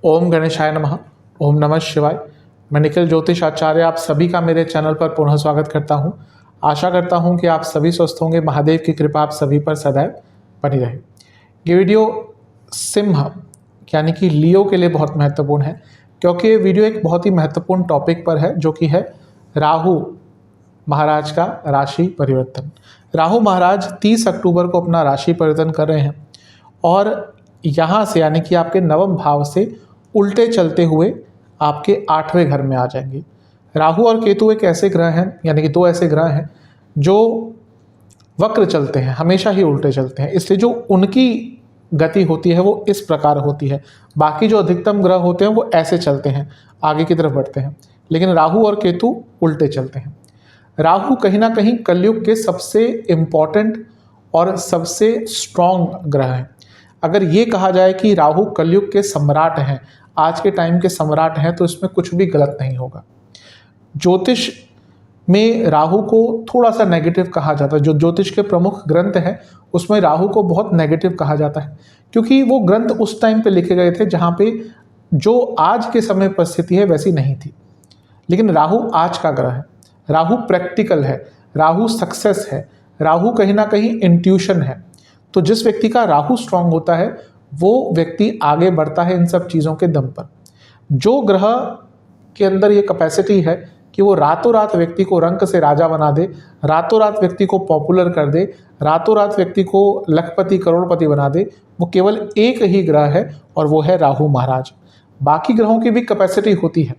ओम गणेशाय नमः। ओम नमः शिवाय। मैं निखिल ज्योतिष आचार्य आप सभी का मेरे चैनल पर पुनः स्वागत करता हूं। आशा करता हूं कि आप सभी स्वस्थ होंगे। महादेव की कृपा आप सभी पर सदैव बनी रहे। ये वीडियो सिंह यानी कि लियो के लिए बहुत महत्वपूर्ण है, क्योंकि ये वीडियो एक बहुत ही महत्वपूर्ण टॉपिक पर है, जो कि है राहु महाराज का राशि परिवर्तन। राहु महाराज 30 अक्टूबर को अपना राशि परिवर्तन कर रहे हैं और यहाँ से यानी कि आपके नवम भाव से उल्टे चलते हुए आपके 8वें घर में आ जाएंगे। राहु और केतु एक ऐसे ग्रह हैं, यानी कि दो ऐसे ग्रह हैं जो वक्र चलते हैं, हमेशा ही उल्टे चलते हैं। इसलिए जो उनकी गति होती है वो इस प्रकार होती है। बाकी जो अधिकतम ग्रह होते हैं वो ऐसे चलते हैं, आगे की तरफ बढ़ते हैं, लेकिन राहु और केतु उल्टे चलते हैं। राहु कहीं ना कहीं कलयुग के सबसे इम्पॉर्टेंट और सबसे स्ट्रॉन्ग ग्रह है। अगर ये कहा जाए कि राहु कलयुग के सम्राट हैं, आज के टाइम के सम्राट हैं, तो इसमें कुछ भी गलत नहीं होगा। ज्योतिष में राहु को थोड़ा सा नेगेटिव कहा जाता है। जो ज्योतिष के प्रमुख ग्रंथ हैं उसमें राहु को बहुत नेगेटिव कहा जाता है, क्योंकि वो ग्रंथ उस टाइम पे लिखे गए थे जहाँ पे जो आज के समय परिस्थिति है वैसी नहीं थी। लेकिन राहु आज का ग्रह है, राहु प्रैक्टिकल है, राहु सक्सेस है, राहु कहीं ना कहीं इंट्यूशन है। तो जिस व्यक्ति का राहु स्ट्रांग होता है वो व्यक्ति आगे बढ़ता है इन सब चीज़ों के दम पर। जो ग्रह के अंदर ये कैपेसिटी है कि वो रातों रात व्यक्ति को रंक से राजा बना दे, रातों रात व्यक्ति को पॉपुलर कर दे, रातों रात व्यक्ति को लखपति करोड़पति बना दे, वो केवल एक ही ग्रह है और वो है राहु महाराज। बाकी ग्रहों की भी कैपेसिटी होती है,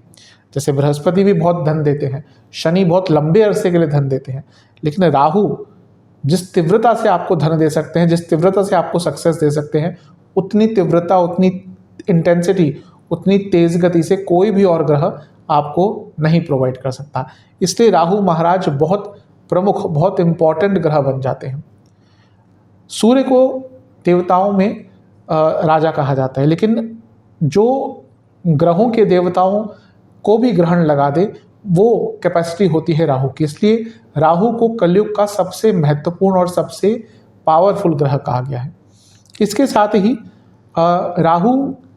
जैसे बृहस्पति भी बहुत धन देते हैं, शनि बहुत लंबे अरसे के लिए धन देते हैं, लेकिन राहु जिस तीव्रता से आपको धन दे सकते हैं, जिस तीव्रता से आपको सक्सेस दे सकते हैं, उतनी तीव्रता, उतनी इंटेंसिटी, उतनी तेज गति से कोई भी और ग्रह आपको नहीं प्रोवाइड कर सकता। इसलिए राहु महाराज बहुत प्रमुख, बहुत इंपॉर्टेंट ग्रह बन जाते हैं। सूर्य को देवताओं में राजा कहा जाता है, लेकिन जो ग्रहों के देवताओं को भी ग्रहण लगा दे वो कैपेसिटी होती है राहु की। इसलिए राहु को कलयुग का सबसे महत्वपूर्ण और सबसे पावरफुल ग्रह कहा गया है। इसके साथ ही राहु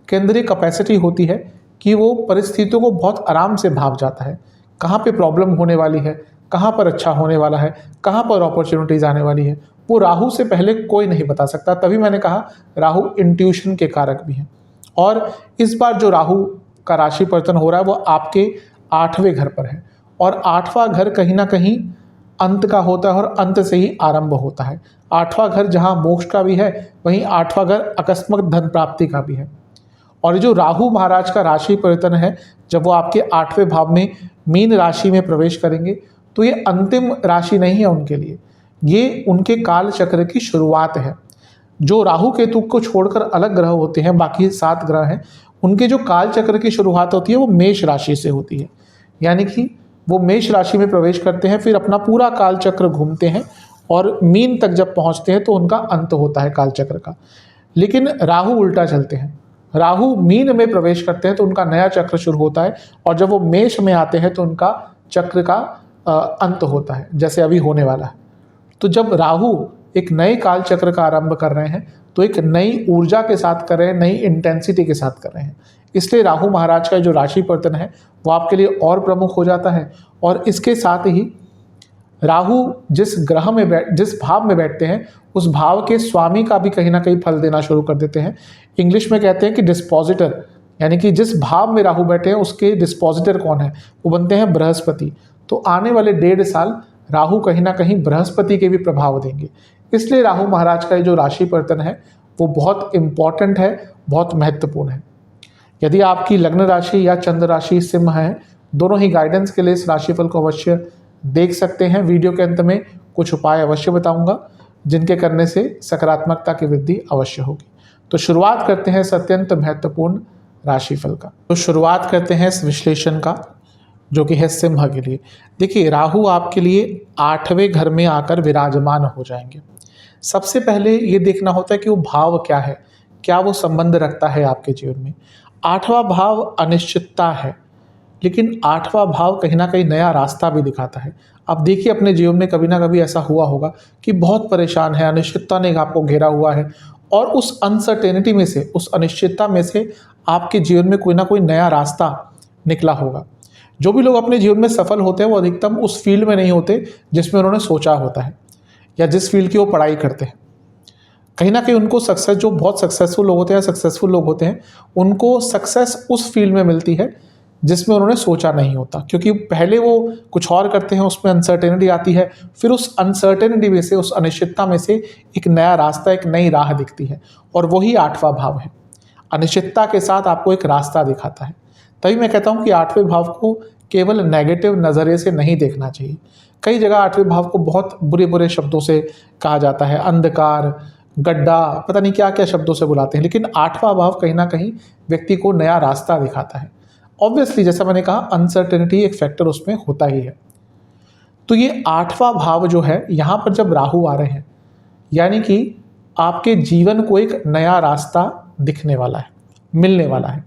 के अंदर एक कैपेसिटी होती है कि वो परिस्थितियों को बहुत आराम से भाप जाता है। कहाँ पे प्रॉब्लम होने वाली है, कहाँ पर अच्छा होने वाला है, कहाँ पर अपॉर्चुनिटीज आने वाली है, वो राहु से पहले कोई नहीं बता सकता। तभी मैंने कहा राहु इंट्यूशन के कारक भी हैं। और इस बार जो राहु का राशि परिवर्तन हो रहा है वो आपके 8वें घर पर है, और 8वां घर कहीं ना कहीं अंत का होता है और अंत से ही आरंभ होता है। 8वां घर जहां मोक्ष का भी है, वहीं 8वां घर अकस्मात धन प्राप्ति का भी है। और जो राहु महाराज का राशि परिवर्तन है, जब वो आपके 8वें भाव में मीन राशि में प्रवेश करेंगे, तो ये अंतिम राशि नहीं है उनके लिए, ये उनके काल चक्र की शुरुआत है। जो राहु केतु को छोड़कर अलग ग्रह होते हैं, बाकी 7 ग्रह हैं, उनके जो काल चक्र की शुरुआत होती है वो मेष राशि से होती है। यानी कि वो मेष राशि में प्रवेश करते हैं, फिर अपना पूरा काल चक्र घूमते हैं और मीन तक जब पहुंचते हैं तो उनका अंत होता है काल चक्र का। लेकिन राहु उल्टा चलते हैं, राहु मीन में प्रवेश करते हैं तो उनका नया चक्र शुरू होता है, और जब वो मेष में आते हैं तो उनका चक्र का अंत होता है, जैसे अभी होने वाला है। तो जब राहु एक नए काल चक्र का आरंभ कर रहे हैं तो एक नई ऊर्जा के साथ कर रहे हैं, नई इंटेंसिटी के साथ कर रहे हैं। इसलिए राहु महाराज का जो राशि परिवर्तन है वो आपके लिए और प्रमुख हो जाता है। और इसके साथ ही राहु जिस ग्रह में जिस भाव में बैठते हैं उस भाव के स्वामी का भी कहीं ना कहीं फल देना शुरू कर देते हैं। इंग्लिश में कहते हैं कि डिस्पोजिटर, यानी कि जिस भाव में राहु बैठे हैं उसके डिस्पोजिटर कौन है, वो बनते हैं बृहस्पति। तो आने वाले 1.5 साल राहु कहीं ना कहीं बृहस्पति के भी प्रभाव देंगे। इसलिए राहु महाराज का जो राशि परिवर्तन है वो बहुत इंपॉर्टेंट है, बहुत महत्वपूर्ण है। यदि आपकी लग्न राशि या चंद्र राशि सिंह है, दोनों ही गाइडेंस के लिए इस राशिफल को अवश्य देख सकते हैं। वीडियो के अंत में कुछ उपाय अवश्य बताऊंगा जिनके करने से सकारात्मकता की वृद्धि अवश्य होगी। तो शुरुआत करते हैं इस अत्यंत महत्वपूर्ण राशिफल का। तो शुरुआत करते हैं इस विश्लेषण का, जो कि है सिंह के लिए। देखिए, राहु आपके लिए 8वें घर में आकर विराजमान हो जाएंगे। सबसे पहले ये देखना होता है कि वो भाव क्या है, क्या वो संबंध रखता है आपके जीवन में। 8वां भाव अनिश्चितता है, लेकिन 8वां भाव कहीं ना कहीं नया रास्ता भी दिखाता है। अब देखिए, अपने जीवन में कभी ना कभी ऐसा हुआ होगा कि बहुत परेशान है, अनिश्चितता ने आपको घेरा हुआ है, और उस अनसर्टेनिटी में से, उस अनिश्चितता में से आपके जीवन में कोई ना कोई नया रास्ता निकला होगा। जो भी लोग अपने जीवन में सफल होते हैं वो अधिकतम उस फील्ड में नहीं होते जिसमें उन्होंने सोचा होता है या जिस फील्ड की वो पढ़ाई करते हैं। कहीं ना कहीं उनको सक्सेस, जो बहुत सक्सेसफुल लोग होते हैं, सक्सेसफुल लोग होते हैं, उनको सक्सेस उस फील्ड में मिलती है जिसमें उन्होंने सोचा नहीं होता, क्योंकि पहले वो कुछ और करते हैं, उसमें अनसर्टेनिटी आती है, फिर उस अनसर्टेनिटी में से, उस अनिश्चितता में से एक नया रास्ता, एक नई राह दिखती है, और वही 8वां भाव है। अनिश्चितता के साथ आपको एक रास्ता दिखाता है। तभी मैं कहता हूँ कि 8वें भाव को केवल नेगेटिव नज़रिए से नहीं देखना चाहिए। कई जगह 8वें भाव को बहुत बुरे बुरे शब्दों से कहा जाता है, अंधकार, गड्ढा, पता नहीं क्या क्या शब्दों से बुलाते हैं, लेकिन 8वां भाव कहीं ना कहीं व्यक्ति को नया रास्ता दिखाता है। ऑब्वियसली जैसा मैंने कहा, अनसर्टेनिटी एक फैक्टर उसमें होता ही है। तो ये 8वां भाव जो है, यहाँ पर जब राहु आ रहे हैं, यानी कि आपके जीवन को एक नया रास्ता दिखने वाला है, मिलने वाला है।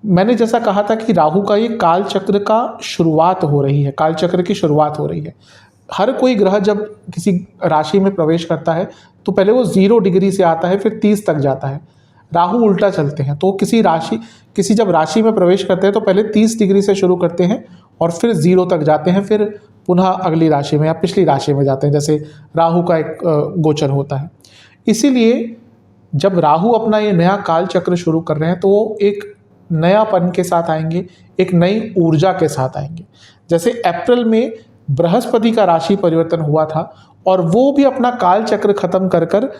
मैंने जैसा कहा था कि राहु का ये काल चक्र का शुरुआत हो रही है, काल चक्र की शुरुआत हो रही है। हर कोई ग्रह जब किसी राशि में प्रवेश करता है तो पहले वो 0 डिग्री से आता है, फिर 30 तक जाता है। राहु उल्टा चलते हैं, तो किसी जब राशि में प्रवेश करते हैं तो पहले 30 डिग्री से शुरू करते हैं और फिर 0 तक जाते हैं, फिर पुनः अगली राशि में या पिछली राशि में जाते हैं, जैसे राहु का एक गोचर होता है। इसीलिए जब राहु अपना ये नया काल चक्र शुरू कर रहे हैं तो वो एक नयापन के साथ आएंगे, एक नई ऊर्जा के साथ आएंगे। जैसे अप्रैल में बृहस्पति का राशि परिवर्तन हुआ था और वो भी अपना काल चक्र खत्म कर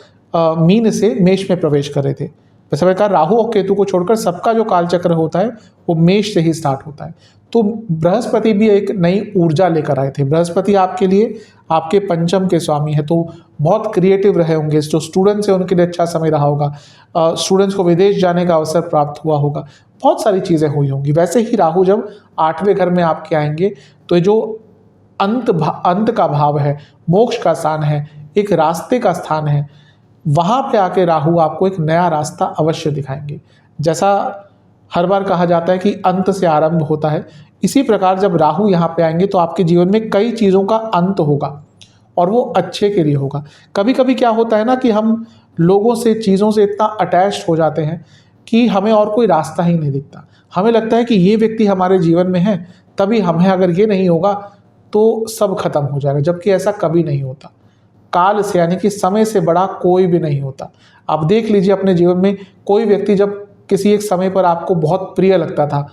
मीन से मेष में प्रवेश कर रहे थे। वैसे मैं कहा, राहु और केतु को छोड़कर सबका जो काल चक्र होता है वो मेष से ही स्टार्ट होता है। तो बृहस्पति भी एक नई ऊर्जा लेकर आए थे। बृहस्पति आपके लिए आपके पंचम के स्वामी है, तो बहुत क्रिएटिव रहे होंगे। जो स्टूडेंट्स हैं उनके लिए अच्छा समय रहा होगा, स्टूडेंट्स को विदेश जाने का अवसर प्राप्त हुआ होगा, बहुत सारी चीज़ें हुई होंगी। वैसे ही राहु जब 8वें घर में आपके आएंगे तो ये जो अंत का भाव है, मोक्ष का स्थान है, एक रास्ते का स्थान है, वहाँ पे आके राहु आपको एक नया रास्ता अवश्य दिखाएंगे। जैसा हर बार कहा जाता है कि अंत से आरंभ होता है, इसी प्रकार जब राहु यहाँ पे आएंगे तो आपके जीवन में कई चीज़ों का अंत होगा और वो अच्छे के लिए होगा। कभी कभी क्या होता है ना कि हम लोगों से, चीज़ों से इतना अटैच्ड हो जाते हैं कि हमें और कोई रास्ता ही नहीं दिखता। हमें लगता है कि ये व्यक्ति हमारे जीवन में है, तभी हमें, अगर ये नहीं होगा तो सब खत्म हो जाएगा, जबकि ऐसा कभी नहीं होता। काल से, यानी कि समय से बड़ा कोई भी नहीं होता। आप देख लीजिए अपने जीवन में, कोई व्यक्ति जब किसी एक समय पर आपको बहुत प्रिय लगता था,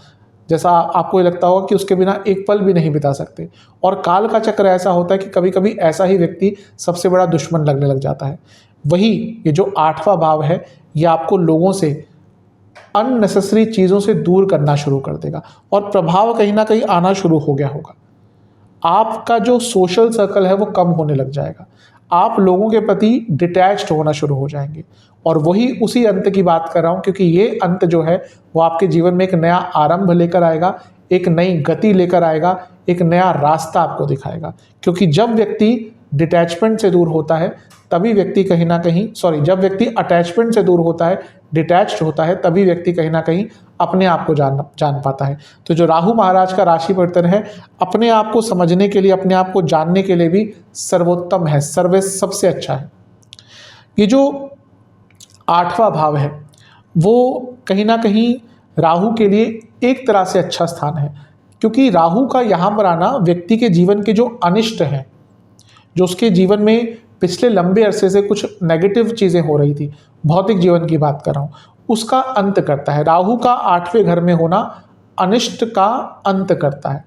जैसा आपको ये लगता होगा कि उसके बिना एक पल भी नहीं बिता सकते, और काल का चक्र ऐसा होता है कि कभी कभी ऐसा ही व्यक्ति सबसे बड़ा दुश्मन लगने लग जाता है। वही ये जो 8वां भाव है, ये आपको लोगों से, अननेसेसरी चीज़ों से दूर करना शुरू कर देगा और प्रभाव कहीं ना कहीं आना शुरू हो गया होगा। आपका जो सोशल सर्कल है वो कम होने लग जाएगा, आप लोगों के प्रति डिटैच्ड होना शुरू हो जाएंगे। और वही उसी अंत की बात कर रहा हूँ, क्योंकि ये अंत जो है वो आपके जीवन में एक नया आरंभ लेकर आएगा, एक नई गति लेकर आएगा, एक नया रास्ता आपको दिखाएगा। क्योंकि जब व्यक्ति डिटैचमेंट से दूर होता है तभी व्यक्ति कहीं ना कहीं, जब व्यक्ति अटैचमेंट से दूर होता है, डिटैच्ड होता है, तभी व्यक्ति कहीं ना कहीं अपने आप को जान पाता है। तो जो राहु महाराज का राशि परिवर्तन है, अपने आप को समझने के लिए, अपने आप को जानने के लिए भी सर्वोत्तम है, सबसे अच्छा है। ये जो 8वां भाव है वो कहीं ना कहीं राहु के लिए एक तरह से अच्छा स्थान है, क्योंकि राहु का यहाँ पर आना व्यक्ति के जीवन के जो अनिष्ट हैं, जो उसके जीवन में पिछले लंबे अरसे से कुछ नेगेटिव चीज़ें हो रही थी, भौतिक जीवन की बात कर रहा हूँ, उसका अंत करता है। राहु का 8वें घर में होना अनिष्ट का अंत करता है।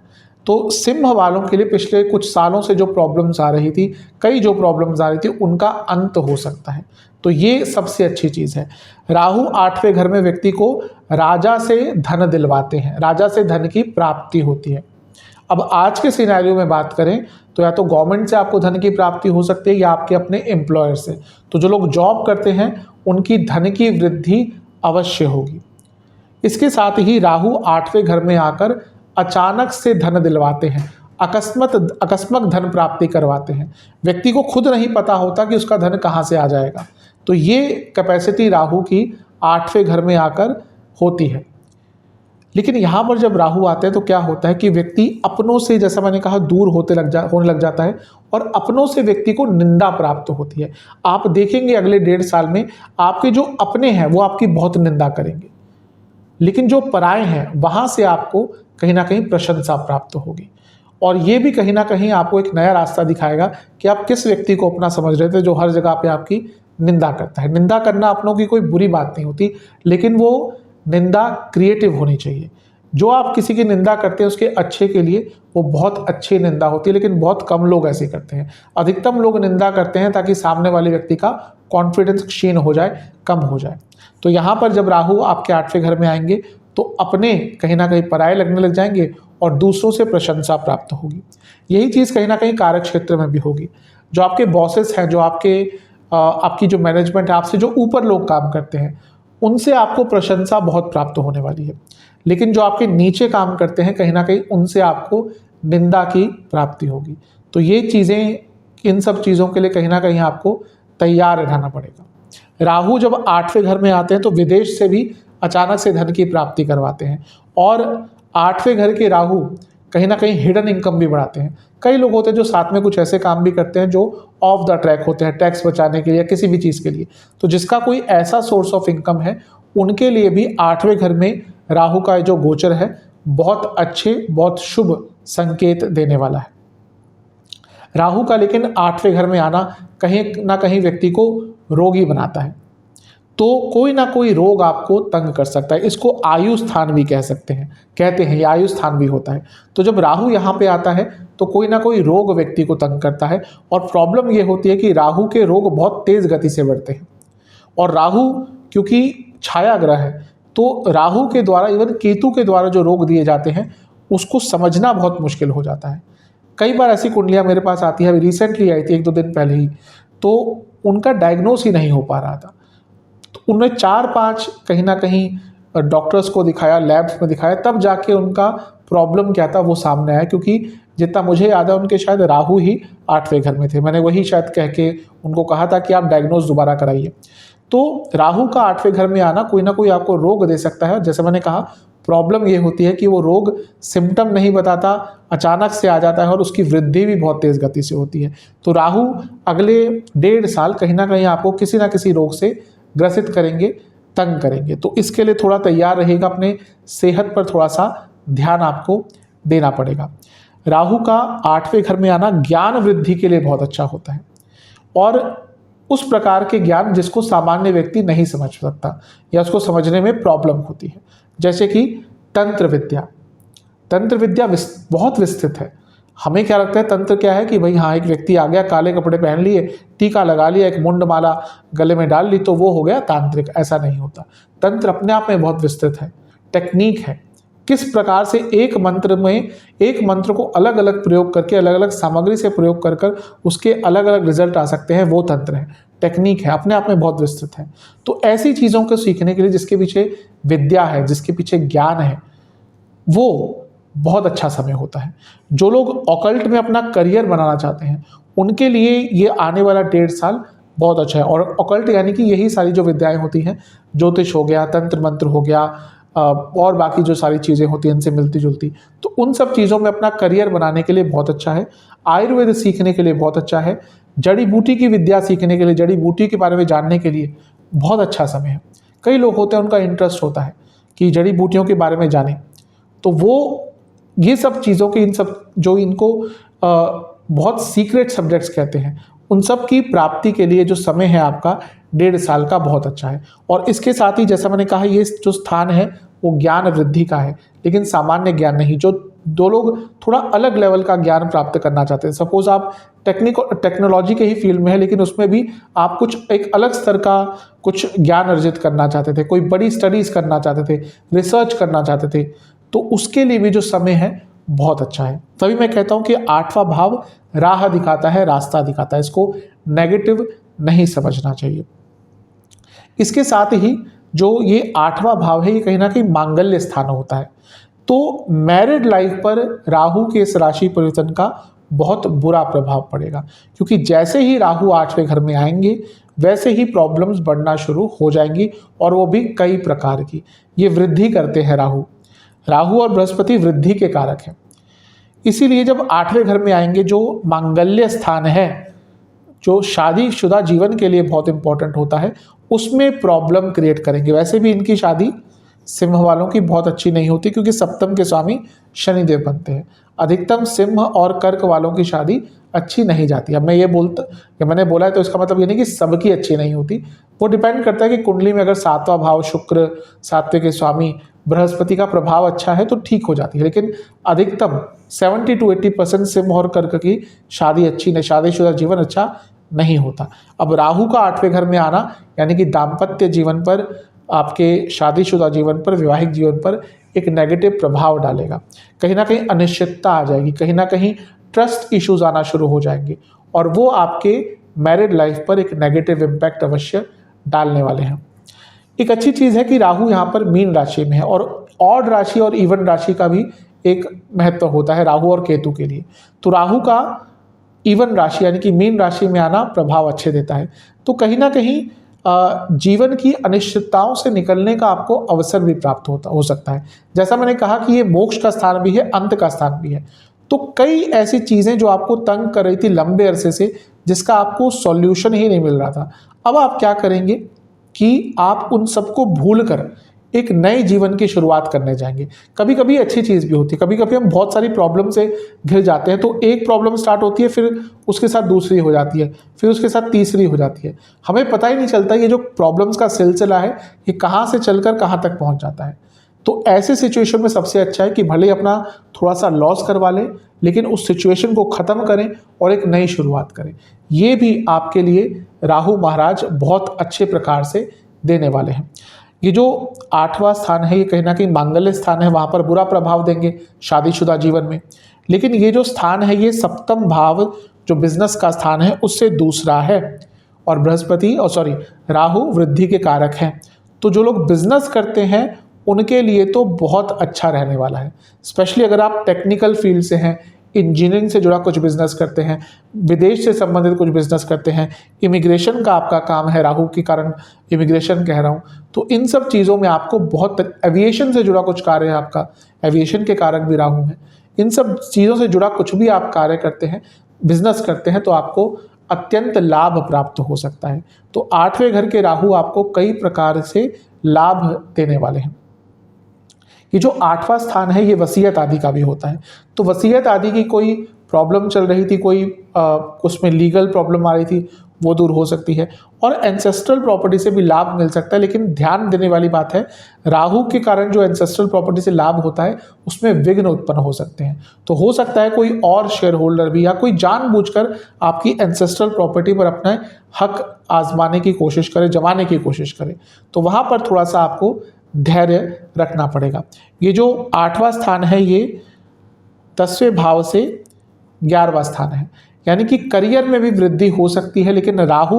तो सिंह वालों के लिए पिछले कुछ सालों से जो प्रॉब्लम्स आ रही थी, कई जो प्रॉब्लम्स आ रही थी, उनका अंत हो सकता है। तो ये सबसे अच्छी चीज़ है। राहु 8वें घर में व्यक्ति को राजा से धन दिलवाते हैं, राजा से धन की प्राप्ति होती है। अब आज के सिनेरियो में बात करें तो या तो गवर्नमेंट से आपको धन की प्राप्ति हो सकती है या आपके अपने एम्प्लॉयर से। तो जो लोग जॉब करते हैं उनकी धन की वृद्धि अवश्य होगी। इसके साथ ही राहु 8वें घर में आकर अचानक से धन दिलवाते हैं, अकस्मक धन प्राप्ति करवाते हैं। व्यक्ति को खुद नहीं पता होता कि उसका धन कहाँ से आ जाएगा। तो ये कैपेसिटी राहु की 8वें घर में आकर होती है। लेकिन यहाँ पर जब राहु आते हैं तो क्या होता है कि व्यक्ति अपनों से, जैसा मैंने कहा, दूर होने लग जाता है और अपनों से व्यक्ति को निंदा प्राप्त होती है। आप देखेंगे अगले 1.5 साल में आपके जो अपने हैं वो आपकी बहुत निंदा करेंगे। लेकिन जो पराये हैं वहाँ से आपको कहीं ना कहीं प्रशंसा प्राप्त होगी। और ये भी कहीं ना कहीं आपको एक नया रास्ता दिखाएगा कि आप किस व्यक्ति को अपना समझ रहे थे जो हर जगह पे आपकी निंदा करता है। निंदा करना अपनों की कोई बुरी बात नहीं होती, लेकिन वो निंदा क्रिएटिव होनी चाहिए। जो आप किसी की निंदा करते हैं उसके अच्छे के लिए वो बहुत अच्छी निंदा होती है, लेकिन बहुत कम लोग ऐसे करते हैं। अधिकतम लोग निंदा करते हैं ताकि सामने वाले व्यक्ति का कॉन्फिडेंस क्षीण हो जाए, कम हो जाए। तो यहाँ पर जब राहु आपके 8वें घर में आएंगे तो अपने कहीं ना कहीं पराये लगने लग जाएंगे और दूसरों से प्रशंसा प्राप्त होगी। यही चीज़ कहीं ना कहीं कार्य क्षेत्र में भी होगी। जो आपके बॉसेस हैं, जो आपकी जो मैनेजमेंट है, आपसे जो ऊपर लोग काम करते हैं, उनसे आपको प्रशंसा बहुत प्राप्त होने वाली है। लेकिन जो आपके नीचे काम करते हैं कहीं ना कहीं उनसे आपको निंदा की प्राप्ति होगी। तो ये चीज़ें, इन सब चीज़ों के लिए कहीं ना कहीं आपको तैयार रहना पड़ेगा। राहु जब 8वें घर में आते हैं तो विदेश से भी अचानक से धन की प्राप्ति करवाते हैं। और 8वें घर के राहु कहीं ना कहीं हिडन इनकम भी बढ़ाते हैं। कई लोग होते हैं जो साथ में कुछ ऐसे काम भी करते हैं जो ऑफ द ट्रैक होते हैं, टैक्स बचाने के लिए या किसी भी चीज़ के लिए। तो जिसका कोई ऐसा सोर्स ऑफ इनकम है उनके लिए भी 8वें घर में राहु का जो गोचर है बहुत अच्छे, बहुत शुभ संकेत देने वाला है। राहु का लेकिन 8वें घर में आना कहीं ना कहीं व्यक्ति को रोगी बनाता है। तो कोई ना कोई रोग आपको तंग कर सकता है। इसको आयु स्थान भी कहते हैं, ये आयु स्थान भी होता है। तो जब राहु यहाँ पे आता है तो कोई ना कोई रोग व्यक्ति को तंग करता है। और प्रॉब्लम ये होती है कि राहु के रोग बहुत तेज गति से बढ़ते हैं। और राहु क्योंकि छाया ग्रह है तो राहु के द्वारा, इवन केतु के द्वारा जो रोग दिए जाते हैं उसको समझना बहुत मुश्किल हो जाता है। कई बार ऐसी कुंडलियाँ मेरे पास आती है, अभी रिसेंटली आई थी 1-2 दिन पहले ही, तो उनका डायग्नोस ही नहीं हो पा रहा था। तो उन्होंने 4-5 कहीं ना कहीं डॉक्टर्स को दिखाया, लैब्स में दिखाया, तब जाके उनका प्रॉब्लम क्या था वो सामने आया। क्योंकि जितना मुझे याद है उनके शायद राहु ही 8वें घर में थे। मैंने वही शायद कह के उनको कहा था कि आप डायग्नोस दोबारा कराइए। तो राहु का 8वें घर में आना कोई ना कोई आपको रोग दे सकता है। जैसे मैंने कहा, प्रॉब्लम ये होती है कि वो रोग सिम्टम नहीं बताता, अचानक से आ जाता है और उसकी वृद्धि भी बहुत तेज़ गति से होती है। तो राहु अगले 1.5 साल कहीं ना कहीं आपको किसी ना किसी रोग से ग्रसित करेंगे, तंग करेंगे। तो इसके लिए थोड़ा तैयार रहेगा, अपने सेहत पर थोड़ा सा ध्यान आपको देना पड़ेगा। राहु का 8वें घर में आना ज्ञान वृद्धि के लिए बहुत अच्छा होता है। और उस प्रकार के ज्ञान जिसको सामान्य व्यक्ति नहीं समझ सकता या उसको समझने में प्रॉब्लम होती है, जैसे कि तंत्र विद्या। तंत्र विद्या बहुत विस्तृत है। हमें क्या लगता है तंत्र क्या है कि भाई हाँ, एक व्यक्ति आ गया, काले कपड़े पहन लिए, टीका लगा लिया, एक मुंड माला गले में डाल ली तो वो हो गया तांत्रिक। ऐसा नहीं होता। तंत्र अपने आप में बहुत विस्तृत है, टेक्निक है। किस प्रकार से एक मंत्र को अलग अलग प्रयोग करके, अलग अलग सामग्री से प्रयोग कर कर उसके अलग अलग रिजल्ट आ सकते हैं, वो तंत्र है, टेक्निक है, अपने आप में बहुत विस्तृत है। तो ऐसी चीज़ों को सीखने के लिए जिसके पीछे विद्या है, जिसके पीछे ज्ञान है, वो बहुत अच्छा समय होता है। जो लोग ऑकल्ट में अपना करियर बनाना चाहते हैं उनके लिए ये आने वाला 1.5 साल बहुत अच्छा है। और ऑकल्ट यानी कि यही सारी जो विद्याएं होती हैं, ज्योतिष हो गया, तंत्र मंत्र हो गया, और बाकी जो सारी चीज़ें होती हैं इनसे मिलती जुलती, तो उन सब चीज़ों में अपना करियर बनाने के लिए बहुत अच्छा है। आयुर्वेद सीखने के लिए बहुत अच्छा है। जड़ी बूटी की विद्या सीखने के लिए, जड़ी बूटी के बारे में जानने के लिए बहुत अच्छा समय है। कई लोग होते हैं उनका इंटरेस्ट होता है कि जड़ी बूटियों के बारे में जानें, तो वो ये सब चीज़ों के, इन सब जो इनको बहुत सीक्रेट सब्जेक्ट्स कहते हैं, उन सब की प्राप्ति के लिए जो समय है आपका 1.5 साल का बहुत अच्छा है। और इसके साथ ही जैसा मैंने कहा, ये जो स्थान है वो ज्ञान वृद्धि का है, लेकिन सामान्य ज्ञान नहीं। जो दो लोग थोड़ा अलग लेवल का ज्ञान प्राप्त करना चाहते हैं, सपोज आप टेक्नोलॉजी के ही फील्ड में है लेकिन उसमें भी आप कुछ एक अलग स्तर का कुछ ज्ञान अर्जित करना चाहते थे, कोई बड़ी स्टडीज़ करना चाहते थे, रिसर्च करना चाहते थे, तो उसके लिए भी जो समय है बहुत अच्छा है। तभी मैं कहता हूँ कि 8वां भाव राह दिखाता है, रास्ता दिखाता है। इसको नेगेटिव नहीं समझना चाहिए। इसके साथ ही जो ये 8वां भाव है, ये कहीं ना कहीं मांगल्य स्थान होता है। तो मैरिड लाइफ पर राहु के इस राशि परिवर्तन का बहुत बुरा प्रभाव पड़ेगा, क्योंकि जैसे ही राहु 8वें घर में आएंगे वैसे ही प्रॉब्लम्स बढ़ना शुरू हो जाएंगी, और वो भी कई प्रकार की। ये वृद्धि करते हैं राहु और बृहस्पति वृद्धि के कारक हैं। इसीलिए जब 8वें घर में आएंगे, जो मांगल्य स्थान है, जो शादीशुदा जीवन के लिए बहुत इंपॉर्टेंट होता है, उसमें प्रॉब्लम क्रिएट करेंगे। वैसे भी इनकी शादी सिंह वालों की बहुत अच्छी नहीं होती, क्योंकि सप्तम के स्वामी शनिदेव बनते हैं। अधिकतम सिंह और कर्क वालों की शादी अच्छी नहीं जाती। अब मैं ये मैंने बोला है तो इसका मतलब ये नहीं कि सबकी अच्छी नहीं होती, वो डिपेंड करता है कि कुंडली में अगर सातवां भाव शुक्र, सातवें के स्वामी बृहस्पति का प्रभाव अच्छा है तो ठीक हो जाती है। लेकिन अधिकतम 70 to 80% सिंह और कर्क की शादी अच्छी नहीं, शादीशुदा जीवन अच्छा नहीं होता। अब राहु का 8वें घर में आना यानी कि दाम्पत्य जीवन पर, आपके शादीशुदा जीवन पर, वैवाहिक जीवन पर एक नेगेटिव प्रभाव डालेगा। कहीं ना कहीं अनिश्चितता आ जाएगी, कहीं ना कहीं ट्रस्ट इश्यूज आना शुरू हो जाएंगे, और वो आपके मैरिड लाइफ पर एक नेगेटिव इम्पैक्ट अवश्य डालने वाले हैं। एक अच्छी चीज़ है कि राहु यहाँ पर मीन राशि में है, और ऑड राशि और इवन राशि का भी एक महत्व होता है राहु और केतु के लिए। तो राहु का इवन राशि यानी कि मीन राशि में आना प्रभाव अच्छे देता है। तो कहीं ना कहीं जीवन की अनिश्चितताओं से निकलने का आपको अवसर भी प्राप्त हो सकता है। जैसा मैंने कहा कि ये मोक्ष का स्थान भी है, अंत का स्थान भी है। तो कई ऐसी चीज़ें जो आपको तंग कर रही थी लंबे अरसे से, जिसका आपको सॉल्यूशन ही नहीं मिल रहा था, अब आप क्या करेंगे कि आप उन सबको भूल कर एक नए जीवन की शुरुआत करने जाएंगे। कभी कभी अच्छी चीज़ भी होती है, कभी कभी हम बहुत सारी प्रॉब्लम से घिर जाते हैं, तो एक प्रॉब्लम स्टार्ट होती है, फिर उसके साथ दूसरी हो जाती है, फिर उसके साथ तीसरी हो जाती है। हमें पता ही नहीं चलता ये जो प्रॉब्लम्स का सिलसिला है ये कहाँ से चलकर कहाँ तक पहुँच जाता है। तो ऐसे सिचुएशन में सबसे अच्छा है कि भले अपना थोड़ा सा लॉस करवा लें, लेकिन उस सिचुएशन को ख़त्म करें और एक नई शुरुआत करें। ये भी आपके लिए राहु महाराज बहुत अच्छे प्रकार से देने वाले हैं। ये जो 8वां स्थान है ये कहीं ना कहीं मांगल्य स्थान है, वहाँ पर बुरा प्रभाव देंगे शादीशुदा जीवन में। लेकिन ये जो स्थान है ये सप्तम भाव जो बिजनेस का स्थान है उससे दूसरा है, और बृहस्पति राहु वृद्धि के कारक हैं। तो जो लोग बिजनेस करते हैं उनके लिए तो बहुत अच्छा रहने वाला है। स्पेशली अगर आप टेक्निकल फील्ड से हैं, इंजीनियरिंग से जुड़ा कुछ बिजनेस करते हैं, विदेश से संबंधित कुछ बिजनेस करते हैं, इमिग्रेशन का आपका काम है, राहु के कारण इमिग्रेशन कह रहा हूँ, तो इन सब चीज़ों में आपको बहुत, एविएशन से जुड़ा कुछ कार्य है आपका, एविएशन के कारक भी राहु है, इन सब चीज़ों से जुड़ा कुछ भी आप कार्य करते हैं, बिजनेस करते हैं, तो आपको अत्यंत लाभ प्राप्त हो सकता है। तो 8वें घर के राहु आपको कई प्रकार से लाभ देने वाले हैं। ये जो 8वां स्थान है ये वसीयत आदि का भी होता है। तो वसीयत आदि की कोई प्रॉब्लम चल रही थी, कोई उसमें लीगल प्रॉब्लम आ रही थी, वो दूर हो सकती है, और एंसेस्ट्रल प्रॉपर्टी से भी लाभ मिल सकता है। लेकिन ध्यान देने वाली बात है, राहु के कारण जो एंसेस्ट्रल प्रॉपर्टी से लाभ होता है उसमें विघ्न उत्पन्न हो सकते हैं। तो हो सकता है कोई और शेयर होल्डर भी या कोई जानबूझकर आपकी एंसेस्ट्रल प्रॉपर्टी पर अपना हक आजमाने की कोशिश करे, जमाने की कोशिश करे, तो वहाँ पर थोड़ा सा आपको धैर्य रखना पड़ेगा। ये जो 8वां स्थान है ये 10वें भाव से 11वां स्थान है, यानी कि करियर में भी वृद्धि हो सकती है। लेकिन राहु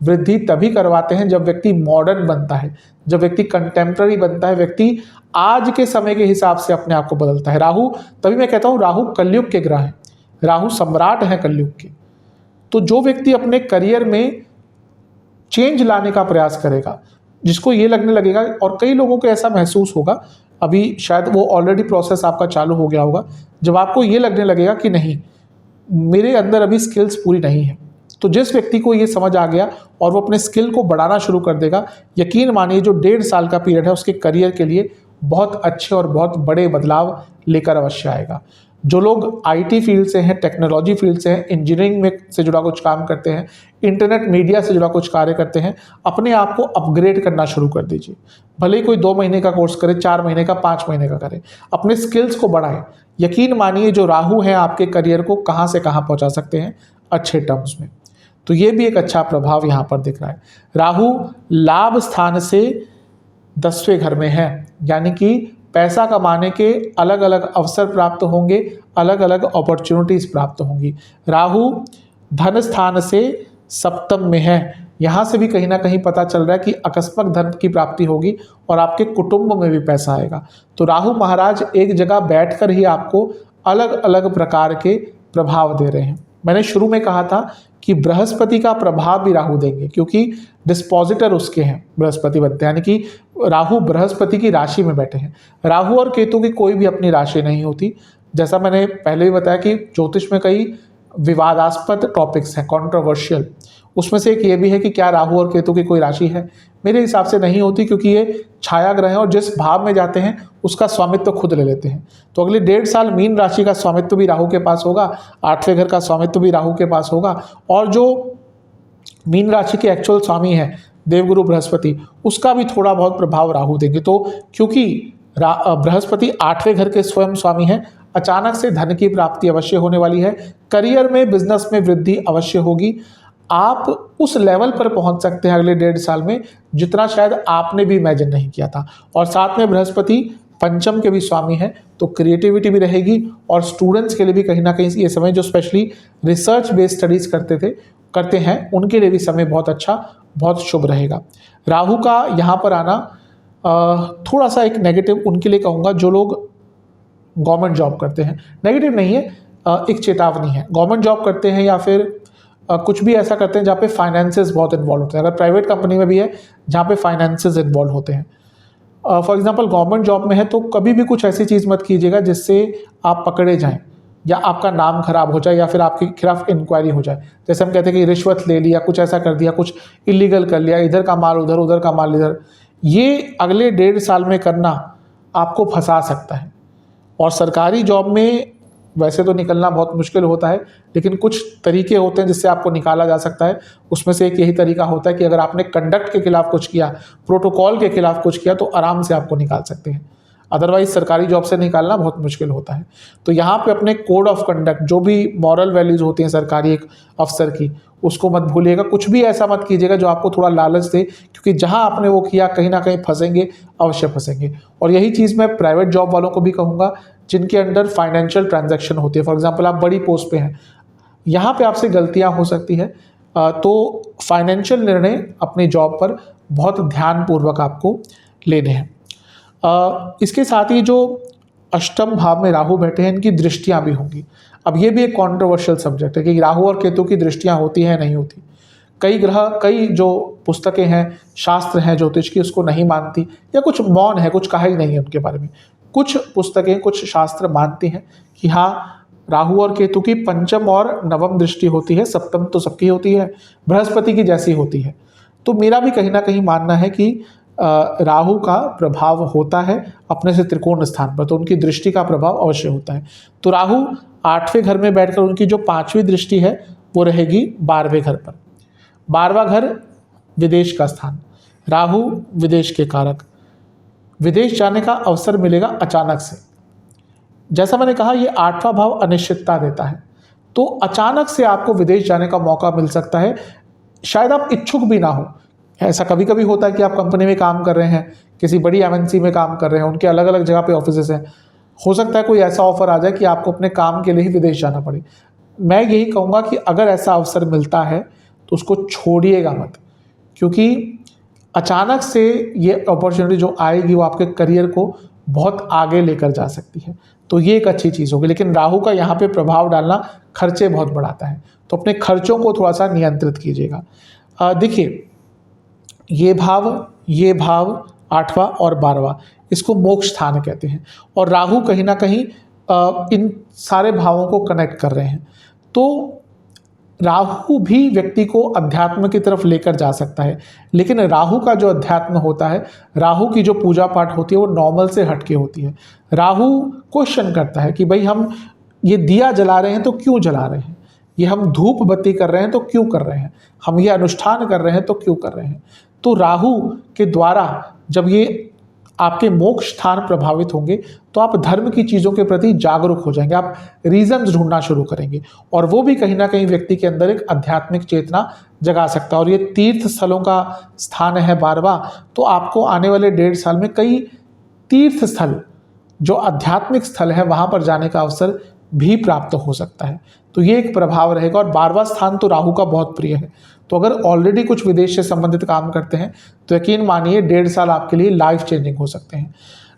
वृद्धि तभी करवाते हैं जब व्यक्ति मॉडर्न बनता है, जब व्यक्ति कंटेम्प्ररी बनता है, व्यक्ति आज के समय के हिसाब से अपने आप को बदलता है। राहु, तभी मैं कहता हूँ राहु कलयुग के ग्रह हैं, राहु सम्राट हैं कलयुग के। तो जो व्यक्ति अपने करियर में चेंज लाने का प्रयास करेगा, जिसको ये लगने लगेगा, और कई लोगों को ऐसा महसूस होगा, अभी शायद वो ऑलरेडी प्रोसेस आपका चालू हो गया होगा, जब आपको ये लगने लगेगा कि नहीं मेरे अंदर अभी स्किल्स पूरी नहीं है, तो जिस व्यक्ति को ये समझ आ गया और वो अपने स्किल को बढ़ाना शुरू कर देगा, यकीन मानिए जो 1.5 साल का पीरियड है उसके करियर के लिए बहुत अच्छे और बहुत बड़े बदलाव लेकर अवश्य आएगा। जो लोग आईटी फील्ड से हैं, टेक्नोलॉजी फील्ड से हैं, इंजीनियरिंग में से जुड़ा कुछ काम करते हैं, इंटरनेट मीडिया से जुड़ा कुछ कार्य करते हैं, अपने आप को अपग्रेड करना शुरू कर दीजिए। भले ही कोई 2 महीने का कोर्स करे, 4 महीने का, 5 महीने का करे, अपने स्किल्स को बढ़ाएं। यकीन मानिए जो राहु है आपके करियर को कहाँ से कहाँ पहुँचा सकते हैं अच्छे टर्म्स में। तो ये भी एक अच्छा प्रभाव यहाँ पर दिख रहा है। राहु लाभ स्थान से 10वें घर में है, यानी कि पैसा कमाने के अलग अलग अवसर प्राप्त होंगे, अलग अलग अपॉर्चुनिटीज प्राप्त होंगी। राहु धन स्थान से सप्तम में है, यहाँ से भी कहीं ना कहीं पता चल रहा है कि अकस्मात धन की प्राप्ति होगी और आपके कुटुंब में भी पैसा आएगा। तो राहु महाराज एक जगह बैठकर ही आपको अलग अलग प्रकार के प्रभाव दे रहे हैं। मैंने शुरू में कहा था कि बृहस्पति का प्रभाव भी राहु देंगे, क्योंकि डिस्पोजिटर उसके हैं, बृहस्पति बनते हैं, यानी कि राहु बृहस्पति की राशि में बैठे हैं। राहु और केतु की कोई भी अपनी राशि नहीं होती। जैसा मैंने पहले भी बताया कि ज्योतिष में कई विवादास्पद टॉपिक्स हैं, कंट्रोवर्शियल, उसमें से एक ये भी है कि क्या राहु और केतु की कोई राशि है? मेरे हिसाब से नहीं होती, क्योंकि ये छाया ग्रह हैं और जिस भाव में जाते हैं उसका स्वामित्व तो खुद ले लेते हैं। तो अगले 1.5 साल मीन राशि का स्वामित्व भी राहु के पास होगा, 8वें घर का स्वामित्व भी राहु के पास होगा, और जो मीन राशि के एक्चुअल स्वामी है देवगुरु बृहस्पति, उसका भी थोड़ा बहुत प्रभाव राहु देंगे। तो क्योंकि बृहस्पति 8वें घर के स्वयं स्वामी हैं, अचानक से धन की प्राप्ति अवश्य होने वाली है। करियर में, बिजनेस में वृद्धि अवश्य होगी। आप उस लेवल पर पहुंच सकते हैं अगले 1.5 साल में जितना शायद आपने भी इमेजिन नहीं किया था। और साथ में बृहस्पति पंचम के भी स्वामी हैं, तो क्रिएटिविटी भी रहेगी। और स्टूडेंट्स के लिए भी कहीं ना कहीं ये समय, जो स्पेशली रिसर्च बेस्ड स्टडीज करते हैं, उनके लिए भी समय बहुत अच्छा, बहुत शुभ रहेगा। राहु का यहाँ पर आना थोड़ा सा एक नेगेटिव उनके लिए कहूँगा जो लोग गवर्नमेंट जॉब करते हैं। नेगेटिव नहीं है, एक चेतावनी है। गवर्नमेंट जॉब करते हैं या फिर कुछ भी ऐसा करते हैं जहाँ पे फाइनेंसेस बहुत इन्वॉल्व होते हैं, अगर प्राइवेट कंपनी में भी है जहाँ पे फाइनेंसेस इन्वॉल्व होते हैं, फॉर एग्जांपल गवर्नमेंट जॉब में है, तो कभी भी कुछ ऐसी चीज़ मत कीजिएगा जिससे आप पकड़े जाएं या आपका नाम खराब हो जाए या फिर आपके खिलाफ इंक्वायरी हो जाए। जैसे हम कहते हैं कि रिश्वत ले लिया, कुछ ऐसा कर दिया, कुछ इलीगल कर लिया, इधर का माल उधर, उधर का माल इधर, ये अगले 1.5 साल में करना आपको फंसा सकता है। और सरकारी जॉब में वैसे तो निकलना बहुत मुश्किल होता है, लेकिन कुछ तरीके होते हैं जिससे आपको निकाला जा सकता है। उसमें से एक यही तरीका होता है कि अगर आपने कंडक्ट के खिलाफ कुछ किया, प्रोटोकॉल के खिलाफ कुछ किया, तो आराम से आपको निकाल सकते हैं। अदरवाइज सरकारी जॉब से निकालना बहुत मुश्किल होता है। तो यहाँ पे अपने कोड ऑफ कंडक्ट, जो भी मॉरल वैल्यूज़ होती हैं सरकारी एक अफसर की, उसको मत भूलिएगा। कुछ भी ऐसा मत कीजिएगा जो आपको थोड़ा लालच दे, क्योंकि जहाँ आपने वो किया कहीं ना कहीं फंसेंगे, अवश्य फंसेंगे। और यही चीज़ मैं प्राइवेट जॉब वालों को भी कहूँगा जिनके अंडर फाइनेंशियल ट्रांजैक्शन होती है। फॉर एग्जाम्पल आप बड़ी पोस्ट पे हैं, यहाँ पे आपसे गलतियाँ हो सकती है, तो फाइनेंशियल निर्णय अपनी जॉब पर बहुत ध्यानपूर्वक आपको लेने हैं। इसके साथ ही जो अष्टम भाव में राहु बैठे हैं, इनकी दृष्टियां भी होंगी। अब ये भी एक कंट्रोवर्शियल सब्जेक्ट है कि राहु और केतु की दृष्टियां होती हैं नहीं होती। कई जो पुस्तकें हैं, शास्त्र हैं ज्योतिष की, उसको नहीं मानती, या कुछ मौन है, कुछ कहा ही नहीं है उनके बारे में। कुछ पुस्तकें, कुछ शास्त्र मानती हैं कि हाँ, राहु और केतु की पंचम और नवम दृष्टि होती है, सप्तम तो सबकी होती है, बृहस्पति की जैसी होती है। तो मेरा भी कहीं ना कहीं मानना है कि राहु का प्रभाव होता है अपने से त्रिकोण स्थान पर, तो उनकी दृष्टि का प्रभाव अवश्य होता है। तो राहु 8वें घर में बैठकर उनकी जो 5वीं दृष्टि है वो रहेगी 12वें घर पर। 12वां घर विदेश का स्थान, राहु विदेश के कारक, विदेश जाने का अवसर मिलेगा अचानक से। जैसा मैंने कहा, ये 8वां भाव अनिश्चितता देता है, तो अचानक से आपको विदेश जाने का मौका मिल सकता है। शायद आप इच्छुक भी ना हो। ऐसा कभी कभी होता है कि आप कंपनी में काम कर रहे हैं, किसी बड़ी एमएनसी में काम कर रहे हैं, उनके अलग अलग जगह पे ऑफिसेस हैं, हो सकता है कोई ऐसा ऑफर आ जाए कि आपको अपने काम के लिए ही विदेश जाना पड़े। मैं यही कहूँगा कि अगर ऐसा अवसर मिलता है तो उसको छोड़िएगा मत, क्योंकि अचानक से ये अपॉर्चुनिटी जो आएगी वो आपके करियर को बहुत आगे लेकर जा सकती है। तो ये एक अच्छी चीज़ होगी। लेकिन राहु का यहाँ पे प्रभाव डालना खर्चे बहुत बढ़ाता है, तो अपने खर्चों को थोड़ा सा नियंत्रित कीजिएगा। देखिए, ये भाव 8वां और 12वां, इसको मोक्ष स्थान कहते हैं, और राहु कहीं ना कहीं इन सारे भावों को कनेक्ट कर रहे हैं। तो राहु भी व्यक्ति को अध्यात्म की तरफ लेकर जा सकता है, लेकिन राहु का जो अध्यात्म होता है, राहु की जो पूजा पाठ होती है, वो नॉर्मल से हटके होती है। राहु क्वेश्चन करता है कि भाई हम ये दिया जला रहे हैं तो क्यों जला रहे हैं, ये हम धूप बत्ती कर रहे हैं तो क्यों कर रहे हैं, हम ये अनुष्ठान कर रहे हैं तो क्यों कर रहे हैं। तो राहु के द्वारा जब ये आपके मोक्ष स्थान प्रभावित होंगे तो आप धर्म की चीज़ों के प्रति जागरूक हो जाएंगे, आप रीजंस ढूंढना शुरू करेंगे, और वो भी कहीं ना कहीं व्यक्ति के अंदर एक आध्यात्मिक चेतना जगा सकता है। और ये तीर्थ स्थलों का स्थान है 12वां, तो आपको आने वाले 1.5 साल में कई तीर्थ स्थल, जो आध्यात्मिक स्थल है, वहाँ पर जाने का अवसर भी प्राप्त हो सकता है। तो ये एक प्रभाव रहेगा। और 12वां स्थान तो राहु का बहुत प्रिय है, तो अगर ऑलरेडी कुछ विदेश से संबंधित काम करते हैं तो यकीन मानिए 1.5 साल आपके लिए लाइफ चेंजिंग हो सकते हैं।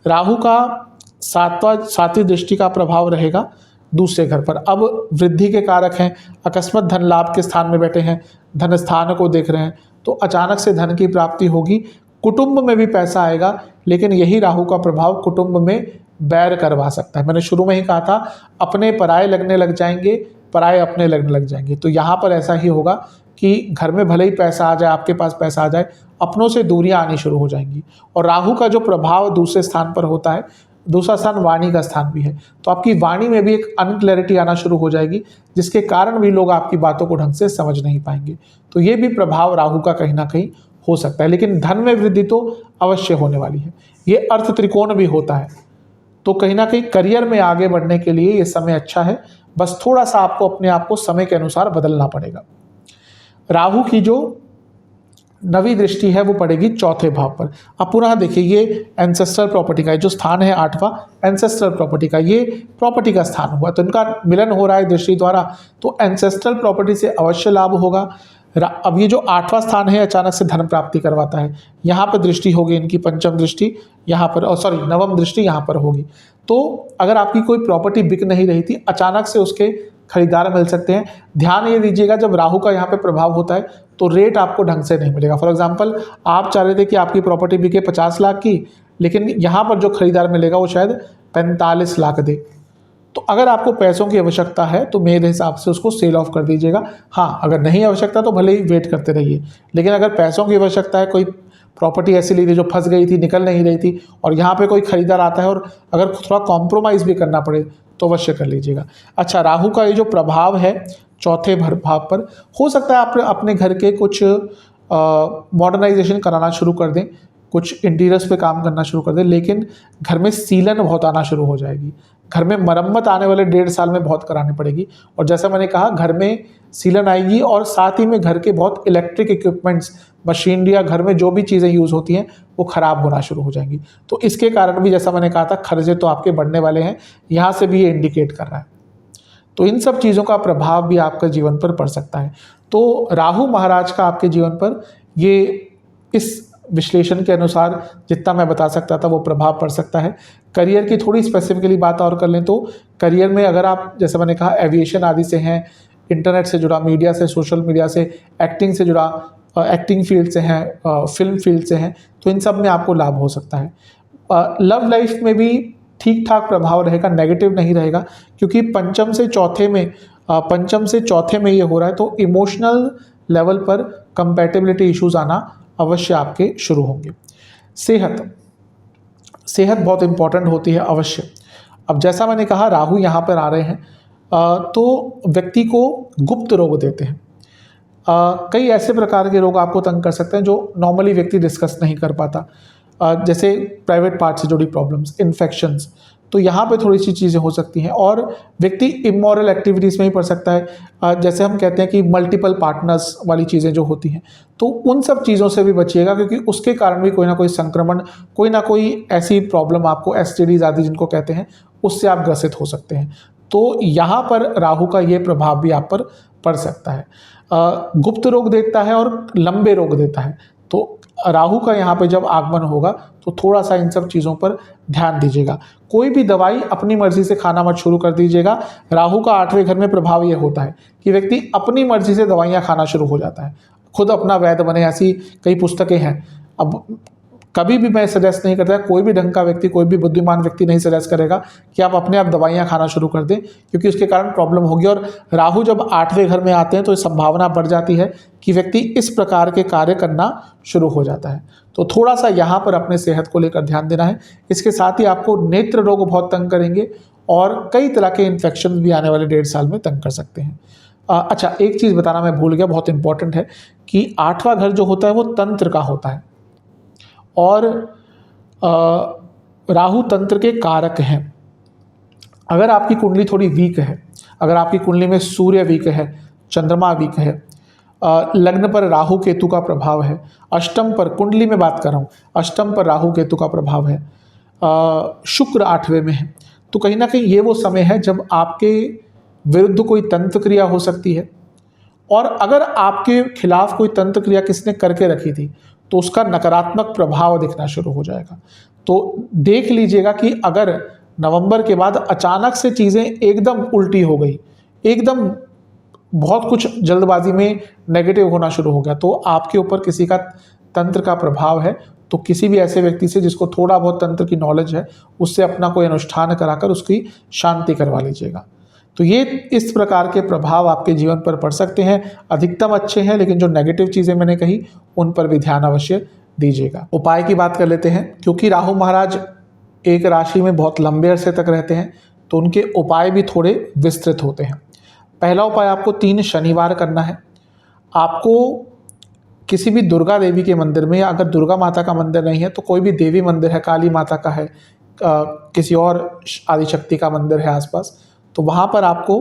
राहु का 7वीं दृष्टि का प्रभाव रहेगा दूसरे घर पर। अब वृद्धि के कारक हैं, अकस्मात धन लाभ के स्थान में बैठे हैं, धन स्थान को देख रहे हैं, तो अचानक से धन की प्राप्ति होगी। कुटुंब में भी पैसा आएगा, लेकिन यही राहु का प्रभाव कुटुंब में बैर करवा सकता है। मैंने शुरू में ही कहा था, अपने पराये लगने लग जाएंगे, पराये अपने लगने लग जाएंगे। तो यहाँ पर ऐसा ही होगा कि घर में भले ही पैसा आ जाए, आपके पास पैसा आ जाए, अपनों से दूरियां आनी शुरू हो जाएंगी। और राहु का जो प्रभाव दूसरे स्थान पर होता है, दूसरा स्थान वाणी का स्थान भी है, तो आपकी वाणी में भी एक अनक्लैरिटी आना शुरू हो जाएगी, जिसके कारण भी लोग आपकी बातों को ढंग से समझ नहीं पाएंगे। तो ये भी प्रभाव राहु का कहीं ना कहीं हो सकता है। लेकिन धन में वृद्धि तो अवश्य होने वाली है। ये अर्थ त्रिकोण भी होता है, तो कहीं ना कहीं करियर में आगे बढ़ने के लिए ये समय अच्छा है। बस थोड़ा सा आपको अपने आप को समय के अनुसार बदलना पड़ेगा। राहु की जो 9वीं दृष्टि है वो पड़ेगी चौथे भाव पर। अब पुनः देखिए, ये एंसेस्ट्रल प्रॉपर्टी का जो स्थान है 8वां, एंसेस्ट्रल प्रॉपर्टी का ये प्रॉपर्टी का स्थान हुआ, तो इनका मिलन हो रहा है दृष्टि द्वारा, तो एंसेस्ट्रल प्रॉपर्टी से अवश्य लाभ होगा। अब ये जो 8वां स्थान है अचानक से धन प्राप्ति करवाता है। यहाँ पर दृष्टि होगी इनकी पंचम दृष्टि, यहाँ पर सॉरी 9वीं दृष्टि यहाँ पर होगी। तो अगर आपकी कोई प्रॉपर्टी बिक नहीं रही थी, अचानक से उसके खरीदार मिल सकते हैं। ध्यान ये दीजिएगा, जब राहु का यहाँ पे प्रभाव होता है तो रेट आपको ढंग से नहीं मिलेगा। फॉर एग्जांपल, आप चाह रहे थे कि आपकी प्रॉपर्टी बिके 50 लाख की, लेकिन यहाँ पर जो खरीदार मिलेगा वो शायद 45 लाख दे। तो अगर आपको पैसों की आवश्यकता है तो मेरे हिसाब से उसको सेल ऑफ कर दीजिएगा। हाँ, अगर नहीं आवश्यकता तो भले ही वेट करते रहिए, लेकिन अगर पैसों की आवश्यकता है, कोई प्रॉपर्टी ऐसी ली थी जो फंस गई थी, निकल नहीं रही थी, और यहाँ पे कोई खरीदार आता है और अगर थोड़ा कॉम्प्रोमाइज़ भी करना पड़े तो अवश्य कर लीजिएगा। अच्छा, राहु का ये जो प्रभाव है चौथे भाव पर, हो सकता है आप अपने घर के कुछ मॉडर्नाइजेशन कराना शुरू कर दें, कुछ इंटीरियर्स पे काम करना शुरू कर दें, लेकिन घर में सीलन बहुत आना शुरू हो जाएगी। घर में मरम्मत आने वाले 1.5 साल में बहुत करानी पड़ेगी। और जैसा मैंने कहा, घर में सीलन आएगी और साथ ही में घर के बहुत इलेक्ट्रिक इक्विपमेंट्स, मशीनरी या घर में जो भी चीज़ें यूज़ होती हैं वो ख़राब होना शुरू हो जाएंगी। तो इसके कारण भी, जैसा मैंने कहा था, खर्चे तो आपके बढ़ने वाले हैं, यहाँ से भी ये इंडिकेट कर रहा है। तो इन सब चीज़ों का प्रभाव भी आपके जीवन पर पड़ सकता है। तो राहु महाराज का आपके जीवन पर ये इस विश्लेषण के अनुसार जितना मैं बता सकता था वो प्रभाव पड़ सकता है। करियर की थोड़ी स्पेसिफिकली बात और कर लें तो करियर में अगर आप, जैसे मैंने कहा, एविएशन आदि से हैं, इंटरनेट से जुड़ा, मीडिया से, सोशल मीडिया से, एक्टिंग से जुड़ा, एक्टिंग फील्ड से हैं, फिल्म फील्ड से हैं, तो इन सब में आपको लाभ हो सकता है। लव लाइफ में भी ठीक ठाक प्रभाव रहेगा, नेगेटिव नहीं रहेगा, क्योंकि पंचम से चौथे में ये हो रहा है, तो इमोशनल लेवल पर कंपैटिबिलिटी इश्यूज आना अवश्य आपके शुरू होंगे। सेहत बहुत इंपॉर्टेंट होती है अवश्य। अब जैसा मैंने कहा, राहु यहाँ पर आ रहे हैं तो व्यक्ति को गुप्त रोग देते हैं। कई ऐसे प्रकार के रोग आपको तंग कर सकते हैं जो नॉर्मली व्यक्ति डिस्कस नहीं कर पाता, जैसे प्राइवेट पार्ट से जुड़ी प्रॉब्लम्स, इन्फेक्शंस, तो यहाँ पे थोड़ी सी चीज़ें हो सकती हैं। और व्यक्ति इमोरल एक्टिविटीज़ में ही पड़ सकता है, जैसे हम कहते हैं कि मल्टीपल पार्टनर्स वाली चीज़ें जो होती हैं, तो उन सब चीज़ों से भी बचिएगा, क्योंकि उसके कारण भी कोई ना कोई संक्रमण, कोई ना कोई ऐसी प्रॉब्लम आपको, एसटीडीज आदि जिनको कहते हैं, उससे आप ग्रसित हो सकते हैं। तो यहाँ पर राहु का ये प्रभाव भी आप पर पड़ सकता है। गुप्त रोग देता है और लंबे रोग देता है, तो राहु का यहाँ पे जब आगमन होगा तो थोड़ा सा इन सब चीज़ों पर ध्यान दीजिएगा। कोई भी दवाई अपनी मर्जी से खाना मत शुरू कर दीजिएगा। राहु का 8वें घर में प्रभाव ये होता है कि व्यक्ति अपनी मर्जी से दवाइयाँ खाना शुरू हो जाता है, खुद अपना वैद्य बने, ऐसी कई पुस्तकें हैं। अब कभी भी मैं सजेस्ट नहीं करता, कोई भी ढंग का व्यक्ति, कोई भी बुद्धिमान व्यक्ति नहीं सजेस्ट करेगा कि आप अपने आप दवाइयाँ खाना शुरू कर दें, क्योंकि उसके कारण प्रॉब्लम होगी। और राहु जब 8वें घर में आते हैं तो संभावना बढ़ जाती है कि व्यक्ति इस प्रकार के कार्य करना शुरू हो जाता है। तो थोड़ा सा यहाँ पर अपने सेहत को लेकर ध्यान देना है। इसके साथ ही आपको नेत्र रोग बहुत तंग करेंगे और कई तरह के इन्फेक्शन भी आने वाले 1.5 साल में तंग कर सकते हैं। अच्छा, एक चीज़ बताना मैं भूल गया, बहुत इंपॉर्टेंट है कि 8वां घर जो होता है वो तंत्र का होता है, और राहु तंत्र के कारक हैं। अगर आपकी कुंडली थोड़ी वीक है, अगर आपकी कुंडली में सूर्य वीक है, चंद्रमा वीक है, लग्न पर राहु केतु का प्रभाव है, अष्टम पर, कुंडली में बात कर रहा हूँ, अष्टम पर राहु केतु का प्रभाव है, शुक्र 8वें में है, तो कहीं ना कहीं ये वो समय है जब आपके विरुद्ध कोई तंत्र क्रिया हो सकती है। और अगर आपके खिलाफ कोई तंत्र क्रिया किसने करके रखी थी तो उसका नकारात्मक प्रभाव दिखना शुरू हो जाएगा। तो देख लीजिएगा कि अगर नवंबर के बाद अचानक से चीज़ें एकदम उल्टी हो गई, एकदम बहुत कुछ जल्दबाजी में नेगेटिव होना शुरू हो गया, तो आपके ऊपर किसी का तंत्र का प्रभाव है, तो किसी भी ऐसे व्यक्ति से जिसको थोड़ा बहुत तंत्र की नॉलेज है, उससे अपना कोई अनुष्ठान कराकर उसकी शांति करवा लीजिएगा। तो तो ये इस प्रकार के प्रभाव आपके जीवन पर पड़ सकते हैं। अधिकतम अच्छे हैं, लेकिन जो नेगेटिव चीज़ें मैंने कही उन पर भी ध्यान अवश्य दीजिएगा। उपाय की बात कर लेते हैं। क्योंकि राहु महाराज एक राशि में बहुत लंबे अरसे तक रहते हैं, तो उनके उपाय भी थोड़े विस्तृत होते हैं। पहला उपाय आपको 3 शनिवार करना है। आपको किसी भी दुर्गा देवी के मंदिर में, या अगर दुर्गा माता का मंदिर नहीं है तो कोई भी देवी मंदिर है, काली माता का है, किसी और आदिशक्ति का मंदिर है आसपास, तो वहाँ पर आपको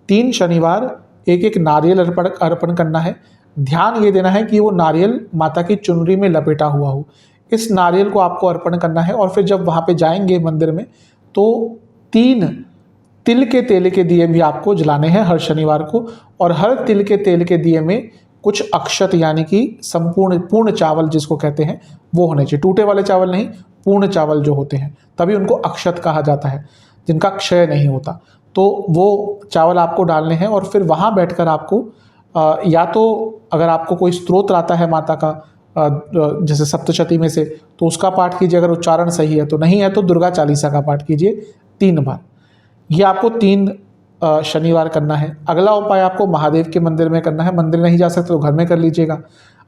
3 शनिवार एक एक नारियल अर्पण करना है। ध्यान ये देना है कि वो नारियल माता की चुनरी में लपेटा हुआ हो। इस नारियल को आपको अर्पण करना है, और फिर जब वहाँ पे जाएंगे मंदिर में तो 3 तिल के तेल के दिए भी आपको जलाने हैं हर शनिवार को। और हर तिल के तेल के दिए में कुछ अक्षत, यानी कि पूर्ण चावल जिसको कहते हैं वो होने चाहिए। टूटे वाले चावल नहीं, पूर्ण चावल जो होते हैं, तभी उनको अक्षत कहा जाता है, जिनका क्षय नहीं होता। तो वो चावल आपको डालने हैं, और फिर वहाँ बैठकर आपको या तो अगर आपको कोई स्तोत्र आता है माता का, जैसे सप्तशती में से, तो उसका पाठ कीजिए अगर उच्चारण सही है तो, नहीं है तो दुर्गा चालीसा का पाठ कीजिए 3 बार। ये आपको 3 शनिवार करना है। अगला उपाय आपको महादेव के मंदिर में करना है। मंदिर नहीं जा सकते तो घर में कर लीजिएगा।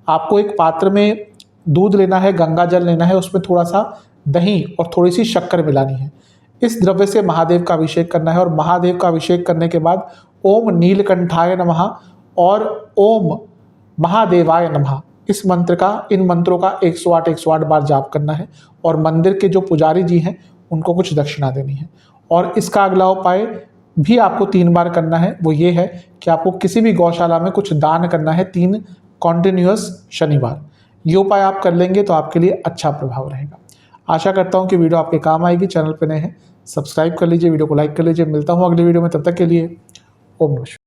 आपको एक पात्र में दूध लेना है, गंगा जल लेना है, उसमें थोड़ा सा दही और थोड़ी सी शक्कर मिलानी है। इस द्रव्य से महादेव का अभिषेक करना है, और महादेव का अभिषेक करने के बाद ओम नीलकंठाय नमः और ओम महादेवाय नमः, इस मंत्र का, इन मंत्रों का 108 बार जाप करना है। और मंदिर के जो पुजारी जी हैं उनको कुछ दक्षिणा देनी है। और इसका अगला उपाय भी आपको 3 बार करना है। वो ये है कि आपको किसी भी गौशाला में कुछ दान करना है 3 कॉन्टिन्यूअस शनिवार। ये उपाय आप कर लेंगे तो आपके लिए अच्छा प्रभाव रहेगा। आशा करता हूँ कि वीडियो आपके काम आएगी। चैनल पर नए हैं सब्सक्राइब कर लीजिए, वीडियो को लाइक कर लीजिए। मिलता हूँ अगली वीडियो में, तब तक के लिए ओम नमः शिवाय।